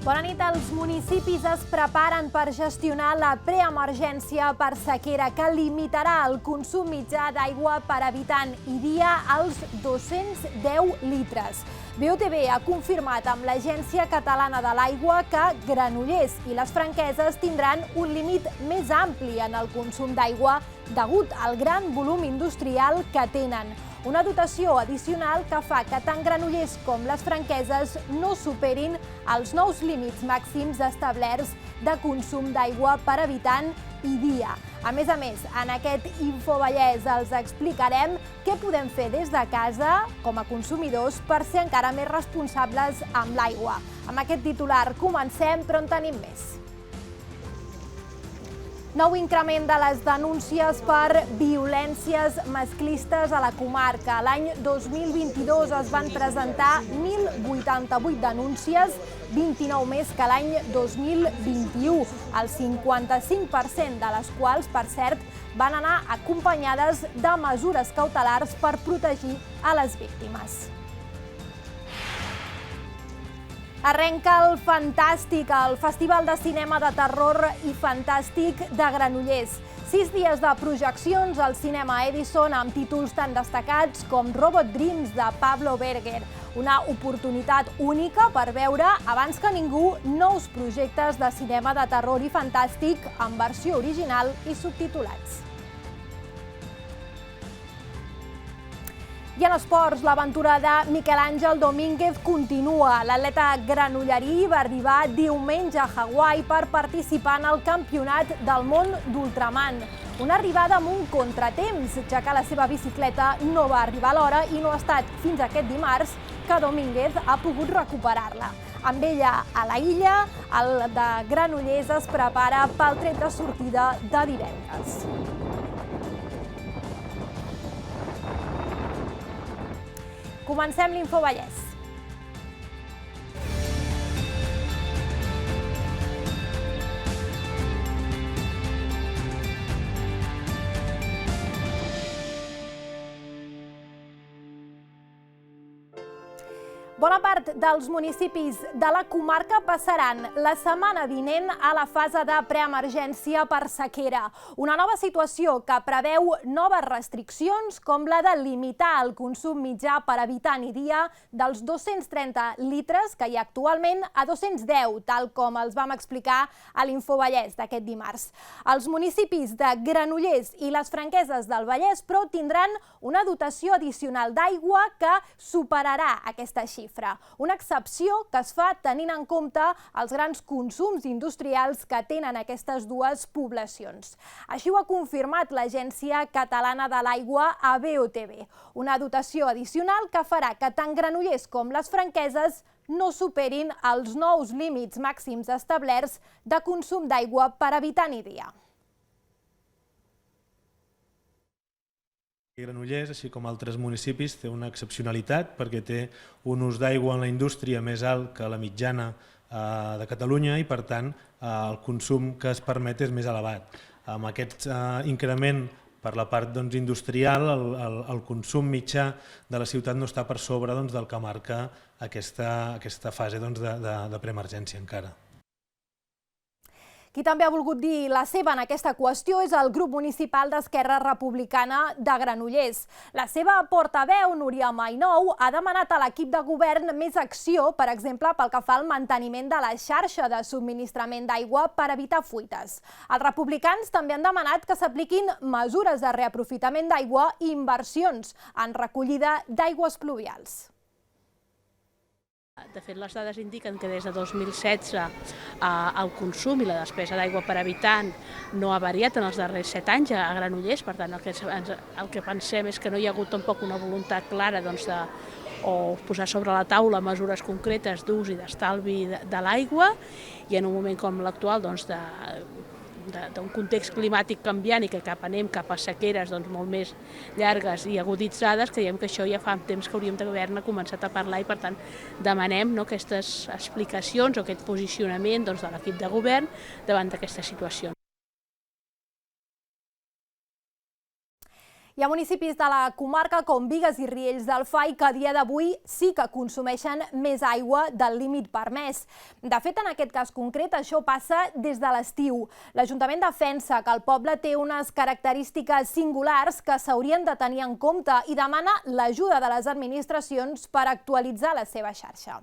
Bona nit. Els municipis es preparen per gestionar la preemergència per sequera que limitarà el consum mitjà d'aigua per habitant i dia als 210 litres. BOTV ha confirmat amb l'Agència Catalana de l'Aigua que Granollers i les Franqueses tindran un límit més ampli en el consum d'aigua degut al gran volum industrial que tenen. Una dotació addicional que fa que tant Granollers com les Franqueses no superin els nous límits màxims establerts de consum d'aigua per habitant i dia. A més, en aquest Infovallès els explicarem què podem fer des de casa com a consumidors per ser encara més responsables amb l'aigua. Amb aquest titular comencem, però en tenim més. Nou increment de les denúncies per violències masclistes a la comarca. L'any 2022 es van presentar 1.088 denúncies, 29 més que l'any 2021, el 55% de les quals, per cert, van anar acompanyades de mesures cautelars per protegir a les víctimes. Arrenca el Fantàstic, el Festival de Cinema de Terror i Fantàstic de Granollers. 6 dies de projeccions al cinema Edison amb títols tan destacats com Robot Dreams de Pablo Berger. Una oportunitat única per veure, abans que ningú, nous projectes de cinema de terror i fantàstic en versió original i subtitulats. I en esports, l'aventura de Miquel Àngel Domínguez continua. L'atleta granollerí va arribar diumenge a Hawaii per participar en el Campionat del Món d'Ultraman. Una arribada amb un contratemps, ja que la seva bicicleta no va arribar a l'hora i no ha estat fins aquest dimarts que Domínguez ha pogut recuperar-la. Amb ella a la illa, el de Granollers es prepara pel tret de sortida de divendres. Comencem l'Infovallès. Bona part dels municipis de la comarca passaran la setmana vinent a la fase de preemergència per sequera. Una nova situació que preveu noves restriccions com la de limitar el consum mitjà per habitant i dia dels 230 litres que hi ha actualment a 210, tal com els vam explicar a l'Infovallès d'aquest dimarts. Els municipis de Granollers i les Franqueses del Vallès, però, tindran una dotació addicional d'aigua que superarà aquesta xifra. Una excepció que es fa tenint en compte els grans consums industrials que tenen aquestes dues poblacions. Així ho ha confirmat l'Agència Catalana de l'Aigua a BOTV. Una dotació addicional que farà que tant Granollers com les Franqueses no superin els nous límits màxims establerts de consum d'aigua per habitant i dia. Granollers, així com altres municipis, té una excepcionalitat perquè té un ús d'aigua en la indústria més alt que la mitjana de Catalunya i, per tant, el consum que es permet és més elevat. Amb aquest increment per la part industrial, el consum mitjà de la ciutat no està per sobre del que marca aquesta fase de preemergència encara. Qui també ha volgut dir la seva en aquesta qüestió és el grup municipal d'Esquerra Republicana de Granollers. La seva portaveu, Núria Mainou, ha demanat a l'equip de govern més acció, per exemple, pel que fa al manteniment de la xarxa de subministrament d'aigua per evitar fuites. Els republicans també han demanat que s'apliquin mesures de reaprofitament d'aigua i inversions en recollida d'aigües pluvials. De fet, les dades indiquen que des de 2016 el consum i la despesa d'aigua per habitant no ha variat en els darrers 7 anys a Granollers. Per tant, el que pensem és que no hi ha hagut tampoc una voluntat clara de posar sobre la taula mesures concretes d'ús i d'estalvi de l'aigua, i en un moment com l'actual d'un context climàtic canviant i que anem cap a sequeres molt més llargues i aguditzades, creiem que això ja fa temps que hauríem d'haver-ne començat a parlar, i per tant demanem aquestes explicacions o aquest posicionament de l'equip de govern davant d'aquesta situació. Hi ha municipis de la comarca com Bigues i Riells del Fai que a dia d'avui sí que consumeixen més aigua del límit permès. De fet, en aquest cas concret, això passa des de l'estiu. L'Ajuntament defensa que el poble té unes característiques singulars que s'haurien de tenir en compte i demana l'ajuda de les administracions per actualitzar la seva xarxa.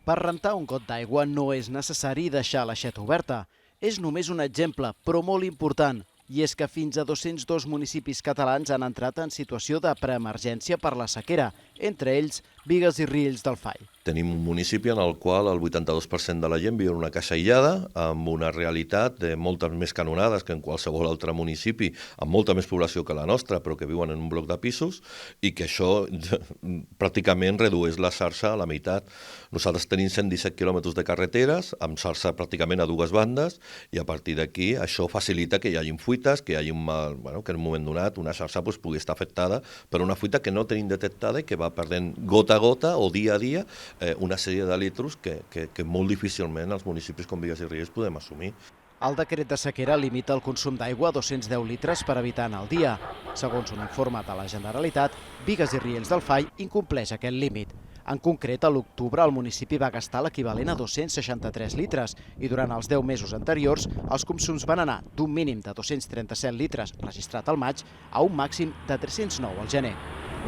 Per rentar un got d'aigua no és necessari deixar l'aixeta oberta. És només un exemple, però molt important. I és que fins a 202 municipis catalans han entrat en situació de preemergència per la sequera, entre ells Bigues i Riells del Fai. Tenim un municipi en el qual el 82% de la gent viu en una casa aïllada, amb una realitat de moltes més canonades que en qualsevol altre municipi, amb molta més població que la nostra, però que viuen en un bloc de pisos, i que això pràcticament redueix la xarxa a la meitat. Nosaltres tenim 117 quilòmetres de carreteres, amb xarxa pràcticament a dues bandes, i a partir d'aquí això facilita que hi hagi fuites, que hi hagi que en un moment donat una xarxa pugui estar afectada per una fuita que no tenim detectada i que va perdent gota a gota o dia a dia una sèrie de litros que molt difícilment els municipis com Bigues i Riells podem assumir. El decret de sequera limita el consum d'aigua a 210 litres per habitant al dia. Segons un informe de la Generalitat, Bigues i Riells del Fai incompleix aquest límit. En concret, a l'octubre el municipi va gastar l'equivalent a 263 litres i durant els 10 mesos anteriors els consums van anar d'un mínim de 237 litres registrat al maig a un màxim de 309 al gener.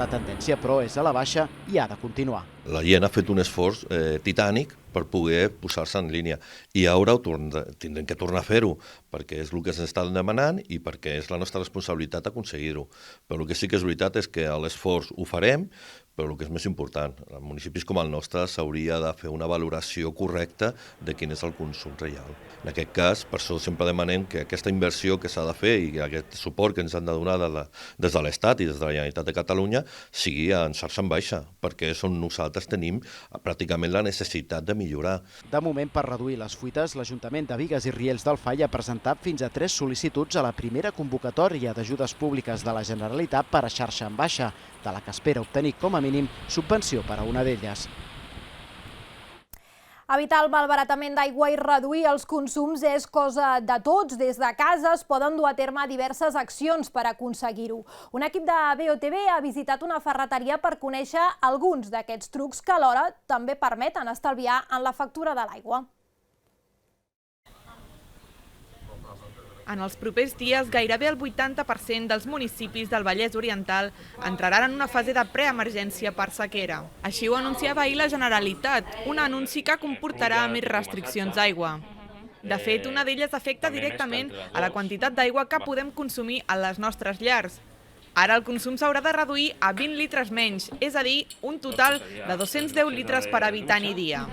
La tendència, però, és a la baixa i ha de continuar. La gent ha fet un esforç titànic per poder posar-se en línia i ara tindrem que tornar a fer-ho perquè és el que ens estan demanant i perquè és la nostra responsabilitat aconseguir-ho. Però el que sí que és veritat és que l'esforç ho farem, però el que és més important, en municipis com el nostre s'hauria de fer una valoració correcta de quin és el consum real. En aquest cas, per això sempre demanem que aquesta inversió que s'ha de fer i aquest suport que ens han de donar des de l'Estat i des de la Generalitat de Catalunya sigui en xarxa en baixa, perquè és on nosaltres tenim pràcticament la necessitat de millorar. De moment, per reduir les fuites, l'Ajuntament de Bigues i Riells del Fai ha presentat fins a 3 sol·licituds a la primera convocatòria d'ajudes públiques de la Generalitat per a xarxa en baixa, de la que espera obtenir com a mínim subvenció per a una d'elles. Evitar el malbaratament d'aigua i reduir els consums és cosa de tots. Des de casa es poden dur a terme diverses accions per aconseguir-ho. Un equip de BOTV ha visitat una ferreteria per conèixer alguns d'aquests trucs que alhora també permeten estalviar en la factura de l'aigua. En els propers dies, gairebé el 80% dels municipis del Vallès Oriental entraran en una fase de preemergència per sequera. Així ho anunciava ahir la Generalitat, un anunci que comportarà més restriccions d'aigua. De fet, una d'elles afecta directament a la quantitat d'aigua que podem consumir a les nostres llars. Ara el consum s'haurà de reduir a 20 litres menys, és a dir, un total de 210 litres per habitant i dia.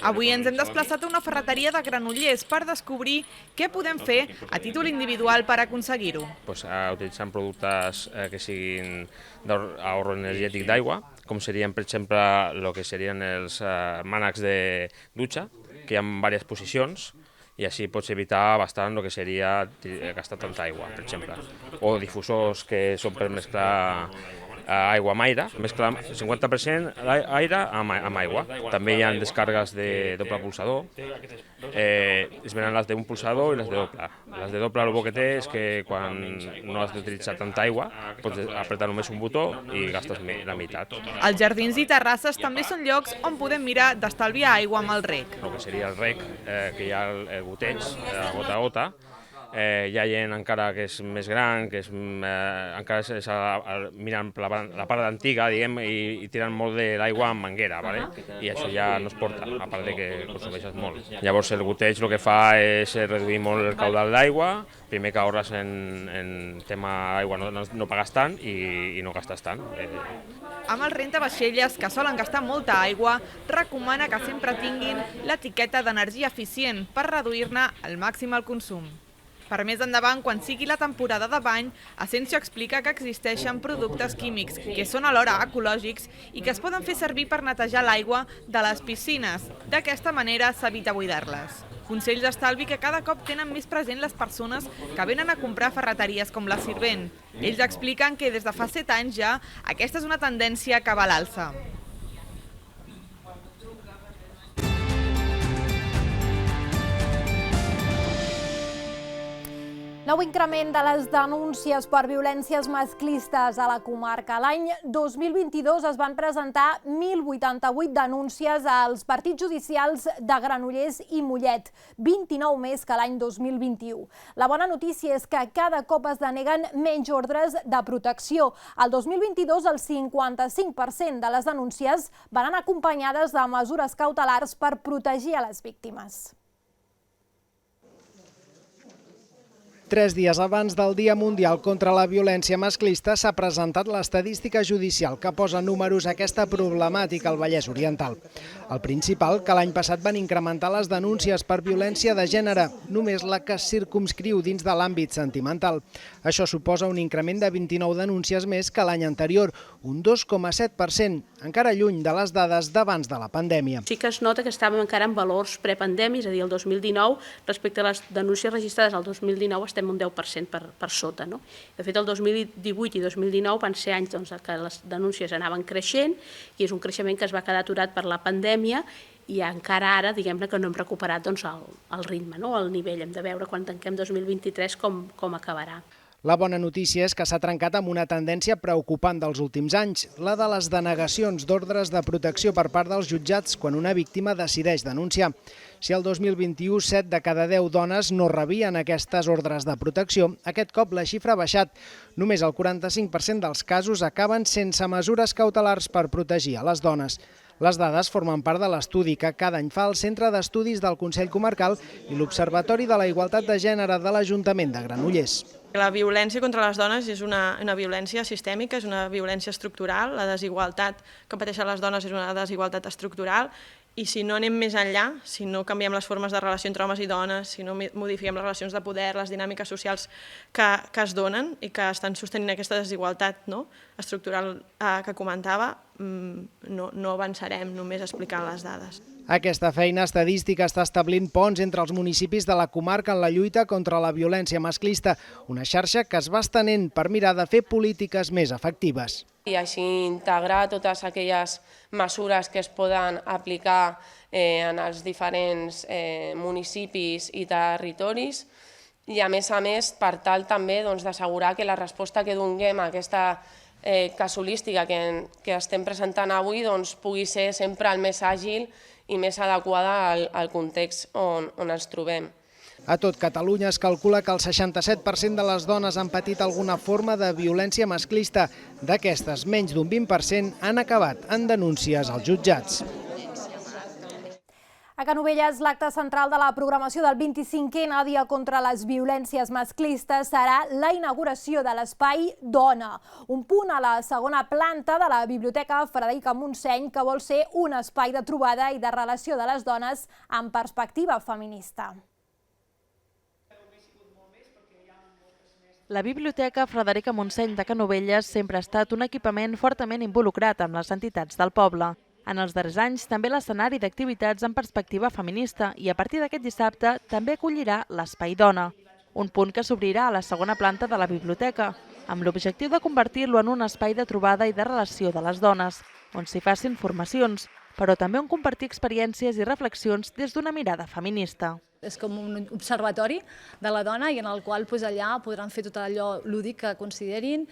Avui ens hem desplaçat a una ferreteria de Granollers per descobrir què podem fer a títol individual per aconseguir-ho. Utilitzant productes que siguin d'ahorro energètic d'aigua, com serien, per exemple, el que serien els mànecs de dutxa, que hi ha diverses posicions, i així pots evitar bastant el que seria gastar tanta aigua, per exemple. O difusors que són per mesclar aigua amb aire, mesclar 50% aire amb aigua. També hi ha descàrregues de doble pulsador, es venen les d'un pulsador i les de doble. Les de doble el bo que té és que quan no has d'utilitzar tanta aigua pots apretar només un botó i gastes la meitat. Els jardins i terrasses també són llocs on podem mirar d'estalviar aigua amb el rec. El que seria el rec, que hi ha el goteig, gota a gota, hi ha gent encara que és més gran, que encara miren la part antiga, diguem, i tiren molt de l'aigua amb manguera, i això ja no es porta, a part de que consumeixes molt. Llavors el goteig el que fa és reduir molt el caudal d'aigua, primer que ahorres en tema aigua no pagues tant i no gastes tant. Amb els rentavaixelles, que solen gastar molta aigua, recomana que sempre tinguin l'etiqueta d'energia eficient per reduir-ne al màxim el consum. Per més endavant, quan sigui la temporada de bany, Asensio explica que existeixen productes químics que són alhora ecològics i que es poden fer servir per netejar l'aigua de les piscines. D'aquesta manera s'evita buidar-les. Consells d'estalvi que cada cop tenen més present les persones que venen a comprar ferreteries com la Sirvent. Ells expliquen que des de fa 7 anys ja aquesta és una tendència que va a l'alça. Nou increment de les denúncies per violències masclistes a la comarca. L'any 2022 es van presentar 1.088 denúncies als partits judicials de Granollers i Mollet, 29 més que l'any 2021. La bona notícia és que cada cop es deneguen menys ordres de protecció. El 2022 el 55% de les denúncies van anar acompanyades de mesures cautelars per protegir a les víctimes. 3 dies abans del Dia Mundial contra la Violència Masclista s'ha presentat l'estadística judicial que posa números a aquesta problemàtica al Vallès Oriental. El principal, que l'any passat van incrementar les denúncies per violència de gènere, només la que es circumscriu dins de l'àmbit sentimental. Això suposa un increment de 29 denúncies més que l'any anterior, un 2,7%, encara lluny de les dades d'abans de la pandèmia. Sí que es nota que estàvem encara en valors prepandèmics, és a dir, el 2019, respecte a les denúncies registrades al 2019, estem un 10% per sota. De fet, el 2018 i 2019 van ser anys que les denúncies anaven creixent i és un creixement que es va quedar aturat per la pandèmia i encara ara, diguem-ne, que no hem recuperat el ritme, el nivell. Hem de veure quan tanquem 2023 com acabarà. La bona notícia és que s'ha trencat amb una tendència preocupant dels últims anys, la de les denegacions d'ordres de protecció per part dels jutjats quan una víctima decideix denunciar. Si el 2021 7 de cada 10 dones no rebien aquestes ordres de protecció, aquest cop la xifra ha baixat. Només el 45% dels casos acaben sense mesures cautelars per protegir a les dones. Les dades formen part de l'estudi que cada any fa el Centre d'Estudis del Consell Comarcal i l'Observatori de la Igualtat de Gènere de l'Ajuntament de Granollers. La violència contra les dones és una violència sistèmica, és una violència estructural. La desigualtat que pateixen les dones és una desigualtat estructural i si no anem més enllà, si no canviem les formes de relació entre homes i dones, si no modifiquem les relacions de poder, les dinàmiques socials que es donen i que estan sostenint aquesta desigualtat estructural que comentava, no avançarem només explicant les dades. Aquesta feina estadística està establint ponts entre els municipis de la comarca en la lluita contra la violència masclista, una xarxa que es va estenent per mirar de fer polítiques més efectives. I així integrar totes aquelles mesures que es poden aplicar en els diferents municipis i territoris i, a més, per tal també d'assegurar que la resposta que donem a aquesta casuística que estem presentant avui pugui ser sempre el més àgil i més adequada al context on ens trobem. A tot Catalunya es calcula que el 67% de les dones han patit alguna forma de violència masclista. D'aquestes, menys d'un 20% han acabat en denúncies als jutjats. A Canovelles, l'acte central de la programació del 25è Dia contra les Violències Masclistes serà la inauguració de l'Espai Dona, un punt a la segona planta de la Biblioteca Frederica Montseny que vol ser un espai de trobada i de relació de les dones amb perspectiva feminista. La Biblioteca Frederica Montseny de Canovelles sempre ha estat un equipament fortament involucrat amb les entitats del poble. En els darrers anys, també l'escenari d'activitats en perspectiva feminista i a partir d'aquest dissabte també acollirà l'Espai Dona, un punt que s'obrirà a la segona planta de la biblioteca, amb l'objectiu de convertir-lo en un espai de trobada i de relació de les dones, on s'hi facin formacions, però també on compartir experiències i reflexions des d'una mirada feminista. És com un observatori de la dona i en el qual allà podran fer tot allò lúdic que considerin,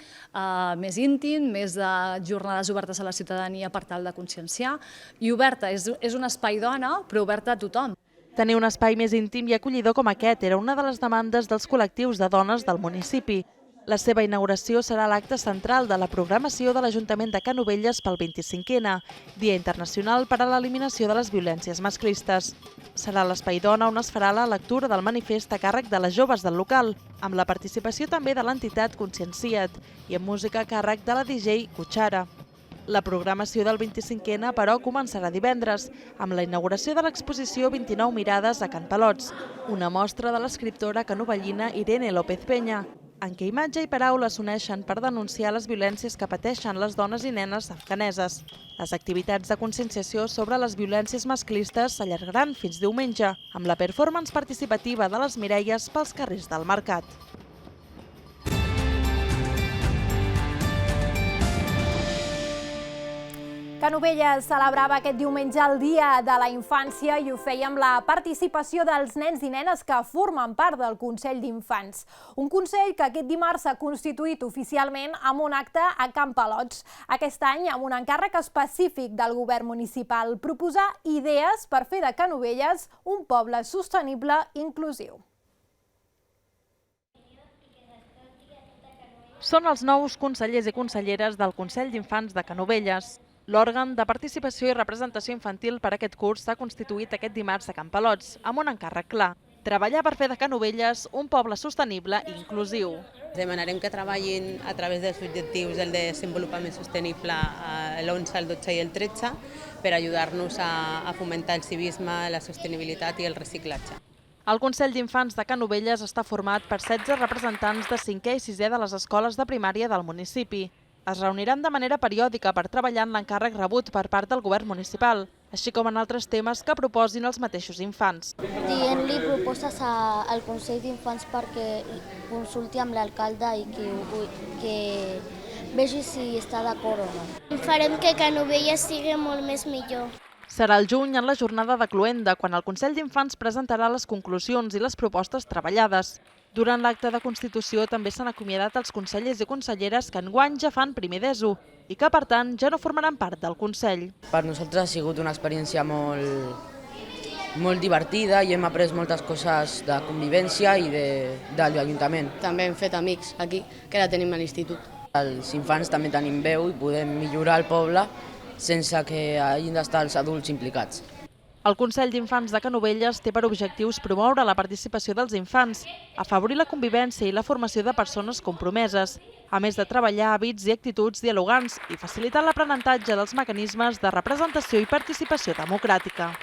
més íntim, més de jornades obertes a la ciutadania per tal de conscienciar. I oberta, és un espai dona, però oberta a tothom. Tenir un espai més íntim i acollidor com aquest era una de les demandes dels col·lectius de dones del municipi. La seva inauguració serà l'acte central de la programació de l'Ajuntament de Canovelles pel 25è, Dia Internacional per a l'Eliminació de les Violències Masclistes. Serà l'Espai Dona on es farà la lectura del manifest a càrrec de les joves del local, amb la participació també de l'entitat Consciencia't i amb música a càrrec de la DJ Cuchara. La programació del 25è, però, començarà divendres, amb la inauguració de l'exposició 29 mirades a Can Palots, una mostra de l'escriptora canovellina Irene López Peña, en què imatge i paraula s'uneixen per denunciar les violències que pateixen les dones i nenes afganeses. Les activitats de conscienciació sobre les violències masclistes s'allargaran fins diumenge, amb la performance participativa de les Mireies pels carrers del mercat. Canovelles celebrava aquest diumenge el Dia de la Infància i ho feia amb la participació dels nens i nenes que formen part del Consell d'Infants. Un consell que aquest dimarts s'ha constituït oficialment amb un acte a Can Palots. Aquest any amb un encàrrec específic del govern municipal, proposar idees per fer de Canovelles un poble sostenible i inclusiu. Són els nous consellers i conselleres del Consell d'Infants de Canovelles. L'òrgan de participació i representació infantil per a aquest curs s'ha constituït aquest dimarts a Can Palots, amb un encàrrec clar: treballar per fer de Canovelles un poble sostenible i inclusiu. Demanarem que treballin a través dels objectius del desenvolupament sostenible l'11, el 12 i el 13 per ajudar-nos a fomentar el civisme, la sostenibilitat i el reciclatge. El Consell d'Infants de Canovelles està format per 16 representants de 5è i 6è de les escoles de primària del municipi. Es reuniran de manera periòdica per treballar en l'encàrrec rebut per part del govern municipal, així com en altres temes que proposin els mateixos infants. Dient-li propostes al Consell d'Infants perquè consulti amb l'alcalde i que vegi si està d'acord o no. Farem que Canovelles sigui molt més millor. Serà el juny en la jornada de Cloenda, quan el Consell d'Infants presentarà les conclusions i les propostes treballades. Durant l'acte de constitució també s'han acomiadat els consellers i conselleres que enguany ja fan primer d'ESO i que, per tant, ja no formaran part del Consell. Per nosaltres ha sigut una experiència molt divertida i hem après moltes coses de convivència i de l'Ajuntament. També hem fet amics aquí, que ara tenim a l'institut. Els infants també tenim veu i podem millorar el poble sense que hagin d'estar els adults implicats. El Consell d'Infants de Canovelles té per objectius promoure la participació dels infants, afavorir la convivència i la formació de persones compromeses, a més de treballar hàbits i actituds dialogants i facilitar l'aprenentatge dels mecanismes de representació i participació democràtica.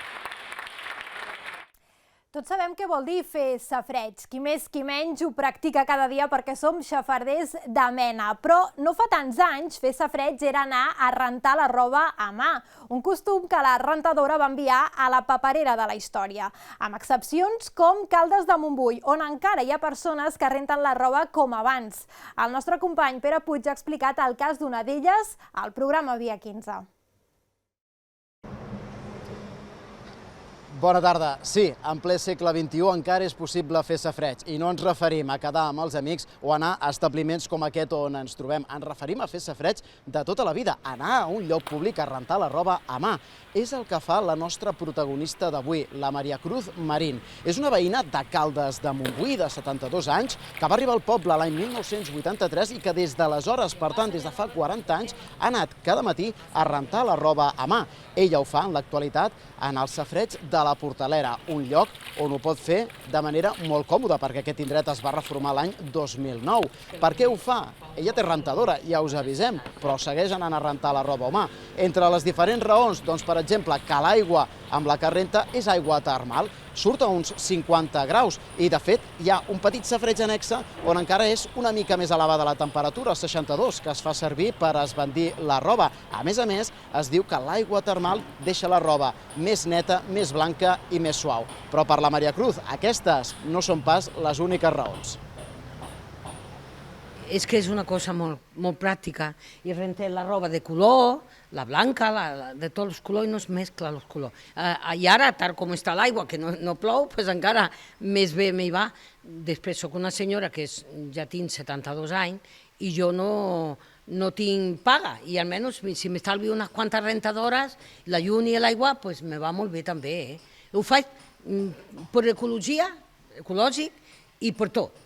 Tots sabem què vol dir fer safareig. Qui més qui menys ho practica cada dia perquè som xafarders de mena. Però no fa tants anys fer safareig era anar a rentar la roba a mà. Un costum que la rentadora va enviar a la paperera de la història. Amb excepcions com Caldes de Montbui, on encara hi ha persones que renten la roba com abans. El nostre company Pere Puig ha explicat el cas d'una d'elles al programa Via 15. Bona tarda. Sí, en ple segle XXI encara és possible fer safareig i no ens referim a quedar amb els amics o anar a establiments com aquest on ens trobem. Ens referim a fer safareig de tota la vida, anar a un lloc públic a rentar la roba a mà. És el que fa la nostra protagonista d'avui, la Maria Cruz Marín. És una veïna de Caldes de Montbui, de 72 anys, que va arribar al poble l'any 1983 i que des d'aleshores, per tant, des de fa 40 anys, ha anat cada matí a rentar la roba a mà. Ella ho fa en l'actualitat en el safareig de la Portalera, un lloc on ho pot fer de manera molt còmoda, perquè aquest indret es va reformar l'any 2009. Per què ho fa? Ella té rentadora, ja us avisem, però segueix anant a rentar la roba a mà. Entre les diferents raons, doncs, per exemple, que l'aigua amb la que renta és aigua termal, surt a uns 50 graus i, de fet, hi ha un petit safareig annexe on encara és una mica més elevada la temperatura, 62, que es fa servir per esbandir la roba. A més, es diu que l'aigua termal deixa la roba més neta, més blanca i més suau. Però per la Maria Cruz, aquestes no són pas les úniques raons. És que és una cosa molt pràctica i rentem la roba de color, la blanca, de tots els colors i no es mescla els colors. I ara, tal com està l'aigua, que no plou, doncs encara més bé m'hi va. Després soc una senyora que ja tinc 72 anys i jo no tinc paga i almenys si m'estalvio unes quantes rentadores, la llum i l'aigua, doncs me va molt bé també. Ho faig per ecologia, ecològic i per tot.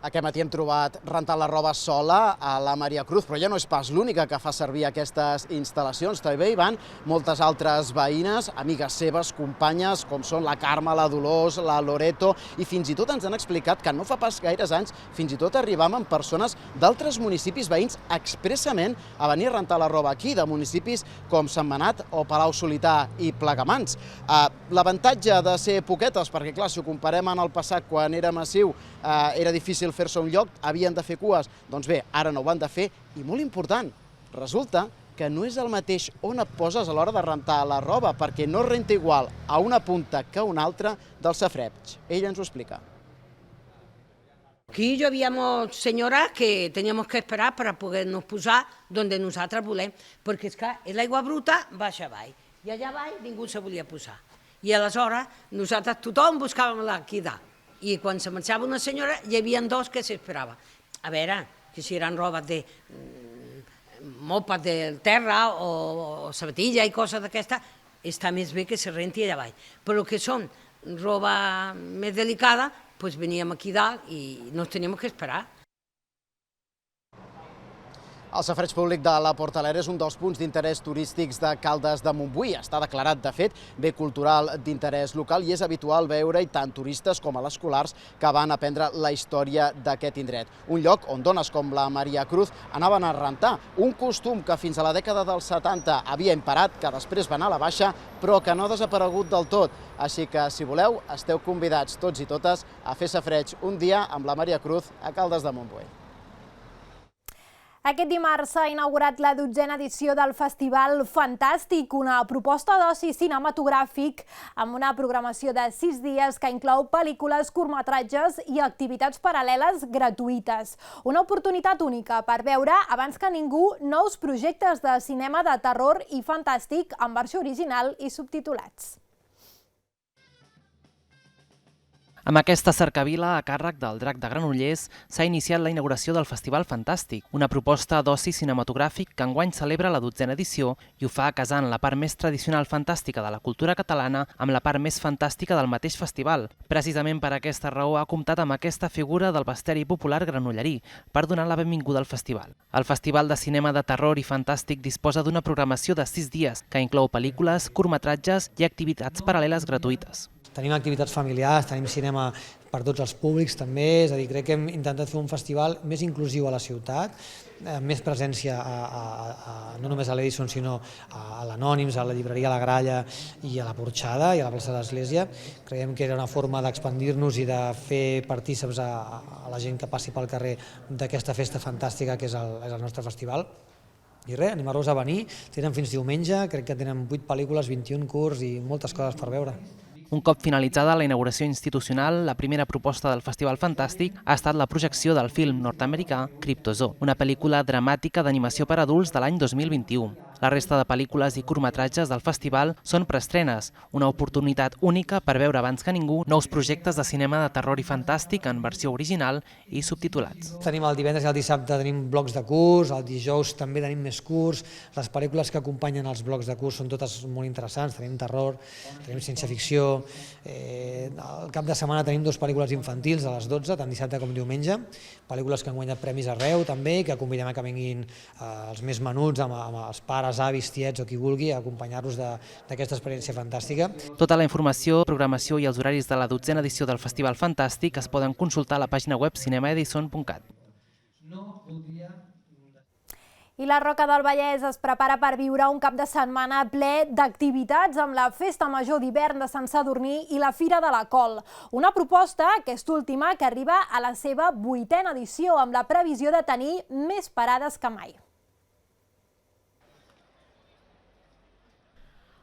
Aquest matí hem trobat rentant la roba sola a la Maria Cruz, però ja no és pas l'única que fa servir aquestes instal·lacions. També hi van moltes altres veïnes, amigues seves, companyes, com són la Carme, la Dolors, la Loreto, i fins i tot ens han explicat que no fa pas gaires anys fins i tot arribàvem persones d'altres municipis veïns expressament a venir a rentar la roba aquí, de municipis com Sentmenat o Palau-solità i Plegamans. L'avantatge de ser poquetes, perquè clar, si ho comparem en el passat, quan era massiu, era difícil fer-se un lloc, havien de fer cues, doncs bé, ara no ho han de fer, i molt important, resulta que no és el mateix on et poses a l'hora de rentar la roba, perquè no renta igual a una punta que a una altra del safareig. Ella ens ho explica. Aquí hi havia senyores que teníamos que esperar per poder-nos posar donde nosaltres volem, perquè és que l'aigua bruta baixa avall, i allà avall ningú se volia posar. I aleshores nosaltres tothom buscàvem aquí dalt, i quan se marxava una senyora hi havia dos que s'esperaven. A veure, que si eren robes de mopes de terra o sabatilla i coses d'aquesta, està més bé que se renti allà avall. Però que són roba més delicada, doncs veníem aquí dalt i no teníem que esperar. El safareig públic de la Portalera és un dels punts d'interès turístics de Caldes de Montbui. Està declarat, de fet, bé cultural d'interès local i és habitual veure-hi tant turistes com a escolars que van aprendre la història d'aquest indret. Un lloc on dones com la Maria Cruz anaven a rentar, un costum que fins a la dècada dels 70 havia imparat, que després va anar a la baixa, però que no ha desaparegut del tot. Així que, si voleu, esteu convidats tots i totes a fer safareig un dia amb la Maria Cruz a Caldes de Montbui. Aquest dimarts s'ha inaugurat la 12a edició del Festival Fantàstic, una proposta d'oci cinematogràfic amb una programació de 6 dies que inclou pel·lícules, curtmetratges i activitats paral·leles gratuïtes. Una oportunitat única per veure, abans que ningú, nous projectes de cinema de terror i fantàstic en versió original i subtitulats. Amb aquesta cercavila a càrrec del Drac de Granollers s'ha iniciat la inauguració del Festival Fantàstic, una proposta d'oci cinematogràfic que enguany celebra la 12a edició i ho fa casant la part més tradicional fantàstica de la cultura catalana amb la part més fantàstica del mateix festival. Precisament per aquesta raó ha comptat amb aquesta figura del bestiari popular granollerí per donar la benvinguda al festival. El Festival de Cinema de Terror i Fantàstic disposa d'una programació de 6 dies que inclou pel·lícules, curtmetratges i activitats paral·leles gratuïtes. Tenim activitats familiars, tenim cinema per tots els públics també, és a dir, crec que hem intentat fer un festival més inclusiu a la ciutat, amb més presència no només a l'Edison sinó a l'Anònims, a la llibreria La Gralla i a la Porxada i a la plaça de l'Església. Creiem que era una forma d'expandir-nos i de fer partíceps a la gent que passi pel carrer d'aquesta festa fantàstica que és el nostre festival. I res, animar-los a venir, tenen fins diumenge, crec que tenen 8 pel·lícules, 21 curts i moltes coses per veure. Un cop finalitzada la inauguració institucional, la primera proposta del Festival Fantàstic ha estat la projecció del film nord-americà Cryptozoa, una pel·lícula dramàtica d'animació per adults de l'any 2021. La resta de pel·lícules i curtmetratges del festival són preestrenes, una oportunitat única per veure abans que ningú nous projectes de cinema de terror i fantàstic en versió original i subtitulats. Tenim el divendres i el dissabte tenim blocs de curs, el dijous també tenim més curs, les pel·lícules que acompanyen els blocs de curs són totes molt interessants, tenim terror, tenim ciència-ficció, al cap de setmana tenim 2 pel·lícules infantils a les 12, tant dissabte com diumenge, pel·lícules que han guanyat premis arreu també, que convidem a que vinguin els més menuts amb els pares, avis, tiets o qui vulgui a acompanyar-los d'aquesta experiència fantàstica. Tota la informació, programació i els horaris de la 12a edició del Festival Fantàstic es poden consultar a la pàgina web cinemaedison.cat. I la Roca del Vallès es prepara per viure un cap de setmana ple d'activitats amb la Festa Major d'hivern de Sant Sadurní i la Fira de la Col. Una proposta, aquesta última, que arriba a la seva 8a edició amb la previsió de tenir més parades que mai.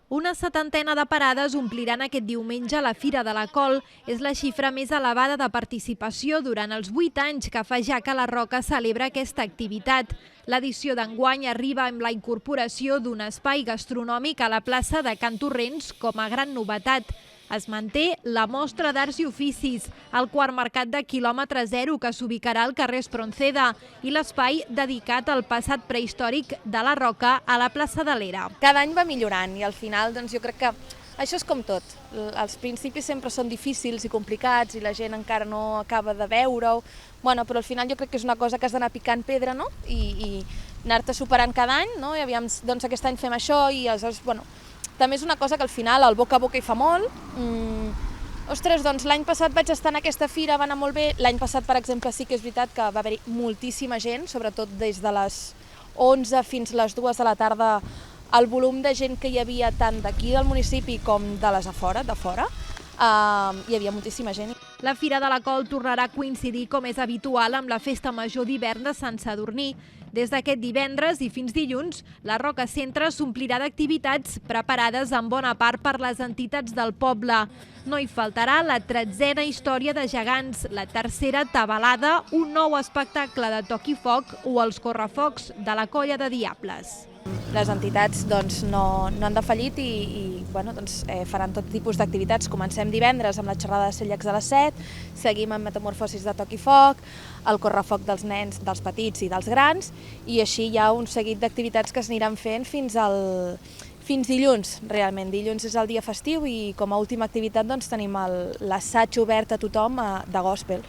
Una 70ena de parades ompliran aquest diumenge la Fira de la Col. És la xifra més elevada de participació durant els 8 anys que fa ja que la Roca celebra aquesta activitat. L'edició d'enguany arriba amb la incorporació d'un espai gastronòmic a la plaça de Can Torrents com a gran novetat. Es manté la mostra d'arts i oficis, el quart mercat de quilòmetre zero que s'ubicarà al carrer Espronceda i l'espai dedicat al passat prehistòric de la Roca a la plaça de l'Era. Cada any va millorant i al final jo crec que això és com tot. Els principis sempre són difícils i complicats i la gent encara no acaba de veure-ho, però al final jo crec que és una cosa que has d'anar picant pedra i anar-te superant cada any, i aviam, doncs aquest any fem això i aleshores, també és una cosa que al final el boca a boca hi fa molt. Ostres, doncs l'any passat vaig estar en aquesta fira, va anar molt bé. L'any passat, per exemple, sí que és veritat que va haver-hi moltíssima gent, sobretot des de les 11 fins les 2 de la tarda. El volum de gent que hi havia tant d'aquí del municipi com de les de fora, hi havia moltíssima gent. La Fira de la Col tornarà a coincidir, com és habitual, amb la Festa Major d'hivern de Sant Sadurní. Des d'aquest divendres i fins dilluns, la Roca Centre s'omplirà d'activitats preparades en bona part per les entitats del poble. No hi faltarà la 13a història de gegants, la tercera tabalada, un nou espectacle de toc i foc o els correfocs de la Colla de Diables. Les entitats no han defallit i faran tot tipus d'activitats. Comencem divendres amb la xerrada de celiacs a les 7, seguim amb metamorfosis de toc i foc, el correfoc dels nens, dels petits i dels grans, i així hi ha un seguit d'activitats que s'aniran fent fins dilluns, realment. Dilluns és el dia festiu i com a última activitat tenim l'assaig obert a tothom de gospel.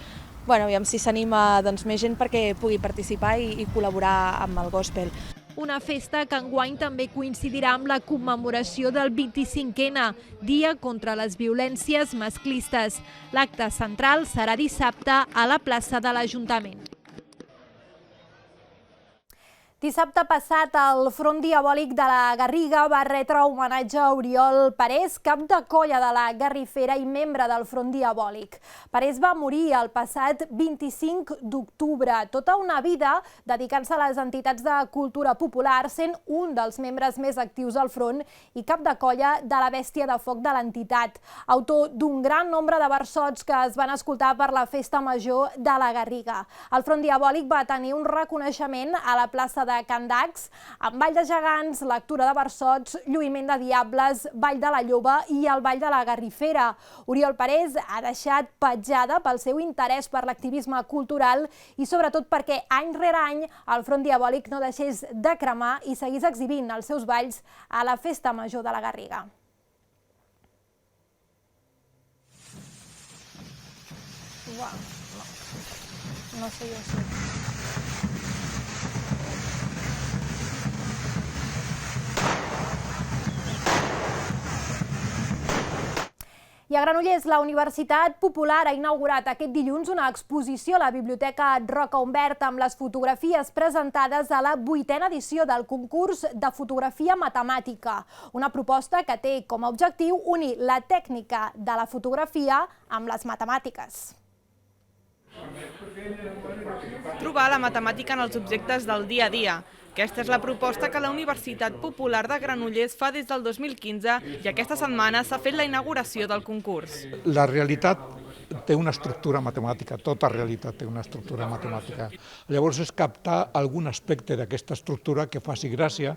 Aviam si s'anima més gent perquè pugui participar i col·laborar amb el gospel. Una festa que enguany també coincidirà amb la commemoració del 25N, Dia contra les Violències Masclistes. L'acte central serà dissabte a la plaça de l'Ajuntament. Dissabte passat, el Front Diabòlic de la Garriga va retre homenatge a Oriol Parés, cap de colla de la Garrifera i membre del Front Diabòlic. Parés va morir el passat 25 d'octubre, tota una vida dedicant-se a les entitats de cultura popular, sent un dels membres més actius al front i cap de colla de la bèstia de foc de l'entitat. Autor d'un gran nombre de versots que es van escoltar per la Festa Major de la Garriga. El Front Diabòlic va tenir un reconeixement a la plaça de Can d'Acs, amb ball de gegants, lectura de versots, lluïment de diables, ball de la lloba i el ball de la Garrifera. Oriol Parés ha deixat petjada pel seu interès per l'activisme cultural i sobretot perquè any rere any el Front Diabòlic no deixés de cremar i seguís exhibint els seus balls a la Festa Major de la Garriga. No sé jo si... I a Granollers, la Universitat Popular ha inaugurat aquest dilluns una exposició a la Biblioteca Roca Humbert amb les fotografies presentades a la 8a edició del concurs de fotografia matemàtica, una proposta que té com a objectiu unir la tècnica de la fotografia amb les matemàtiques. Trobar la matemàtica en els objectes del dia a dia. Aquesta és la proposta que la Universitat Popular de Granollers fa des del 2015 i aquesta setmana s'ha fet la inauguració del concurs. La realitat té una estructura matemàtica, tota realitat té una estructura matemàtica. Llavors és captar algun aspecte d'aquesta estructura que faci gràcia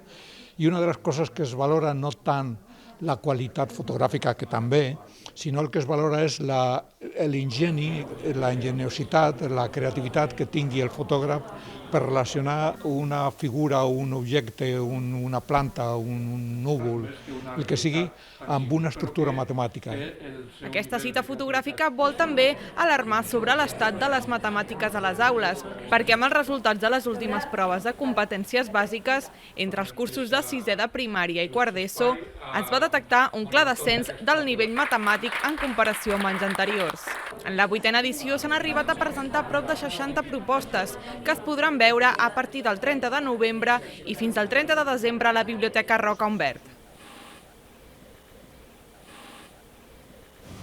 i una de les coses que es valora no tant la qualitat fotogràfica, que també, sinó el que es valora és l'ingeni, la ingeniositat, la creativitat que tingui el fotògraf per relacionar una figura, un objecte, una planta, un núvol, el que sigui, amb una estructura matemàtica. Aquesta cita fotogràfica vol també alarmar sobre l'estat de les matemàtiques a les aules, perquè amb els resultats de les últimes proves de competències bàsiques, entre els cursos de sisè de primària i quart d'ESO, es va detectar un clar descens del nivell matemàtic en comparació amb anys anteriors. En la 8a edició s'han arribat a presentar prop de 60 propostes que es podran veure a partir del 30 de novembre i fins al 30 de desembre a la Biblioteca Roca Humbert.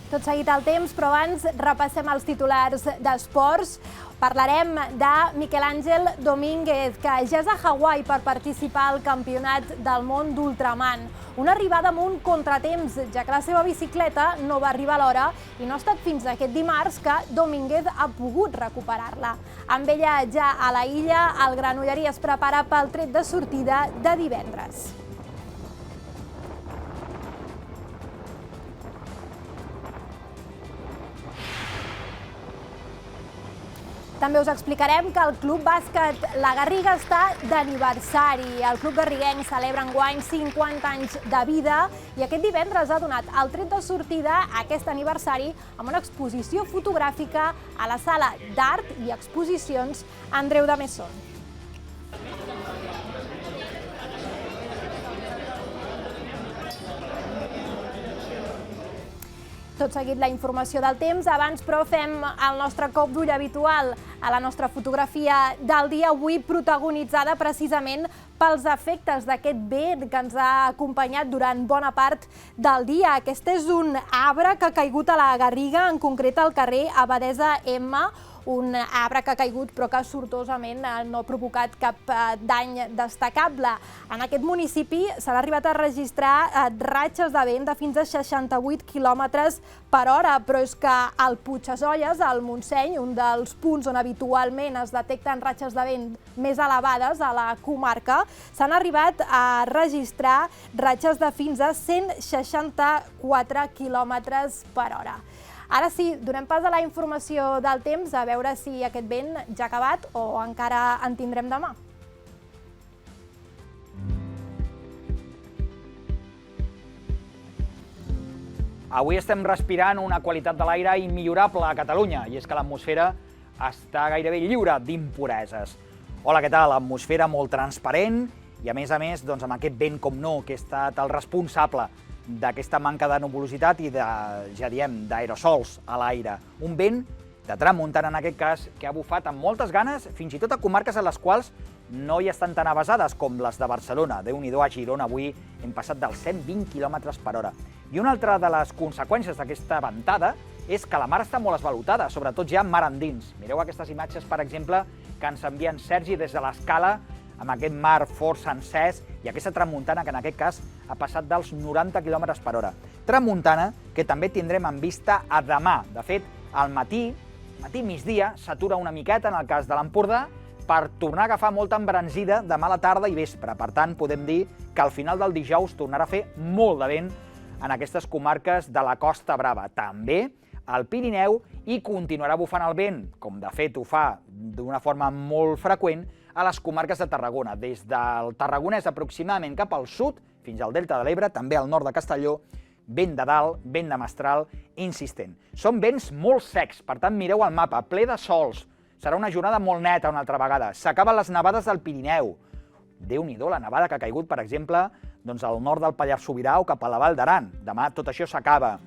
Tot seguit el temps, però abans repassem els titulars d'esports. Parlarem de Miquel Àngel Domínguez, que ja és a Hawaii per participar al Campionat del Món d'Ultraman. Una arribada amb un contratemps, ja que la seva bicicleta no va arribar a l'hora i no ha estat fins aquest dimarts que Domínguez ha pogut recuperar-la. Amb ella ja a la illa, el granollerí es prepara pel tret de sortida de divendres. També us explicarem que el Club Bàsquet La Garriga està d'aniversari. El club garriguenc celebra enguany 50 anys de vida i aquest divendres ha donat el tret de sortida a aquest aniversari amb una exposició fotogràfica a la Sala d'Art i Exposicions Andreu de Messon. Tot seguit la informació del temps. Abans, però, fem el nostre cop d'ull habitual a la nostra fotografia del dia, avui protagonitzada precisament pels efectes d'aquest vent que ens ha acompanyat durant bona part del dia. Aquest és un arbre que ha caigut a la Garriga, en concret al carrer Abadesa M, un arbre que ha caigut però que sortosament no ha provocat cap dany destacable. En aquest municipi s'han arribat a registrar ratxes de vent de fins a 68 km/h, però és que al Puigdesolles, al Montseny, un dels punts on habitualment es detecten ratxes de vent més elevades a la comarca, s'han arribat a registrar ratxes de fins a 164 km/h. Ara sí, donem pas a la informació del temps, a veure si aquest vent ja ha acabat o encara en tindrem demà. Avui estem respirant una qualitat de l'aire immillorable a Catalunya, i és que l'atmosfera està gairebé lliure d'impureses. Hola, què tal? Atmosfera molt transparent i, a més, amb aquest vent, com no, que ha estat el responsable d'aquesta manca de nuvolositat i d'aerosols a l'aire. Un vent de tramuntana, en aquest cas, que ha bufat amb moltes ganes, fins i tot a comarques a les quals no hi estan tan avasades com les de Barcelona. Déu-n'hi-do, a Girona avui hem passat dels 120 km/h. I una altra de les conseqüències d'aquesta ventada és que la mar està molt esvalotada, sobretot ja mar endins. Mireu aquestes imatges, per exemple, que ens envia en Sergi des de l'Escala, amb aquest mar força encès i aquesta tramuntana que en aquest cas ha passat dels 90 km/h. Tramuntana que també tindrem en vista a demà. De fet, al matí, migdia, s'atura una miqueta en el cas de l'Empordà per tornar a agafar molta embranzida demà a la tarda i vespre. Per tant, podem dir que al final del dijous tornarà a fer molt de vent en aquestes comarques de la Costa Brava. També al Pirineu i continuarà bufant el vent, com de fet ho fa d'una forma molt freqüent, a les comarques de Tarragona, des del Tarragonès aproximadament cap al sud, fins al Delta de l'Ebre, també al nord de Castelló, vent de dalt, vent de mestral insistent. Són vents molt secs, per tant mireu el mapa, ple de sols. Serà una jornada molt neta una altra vegada. S'acaben les nevades del Pirineu. Déu-n'hi-do, la nevada que ha caigut, per exemple, al nord del Pallars Sobirà o cap a la Val d'Aran. Demà tot això s'acaba.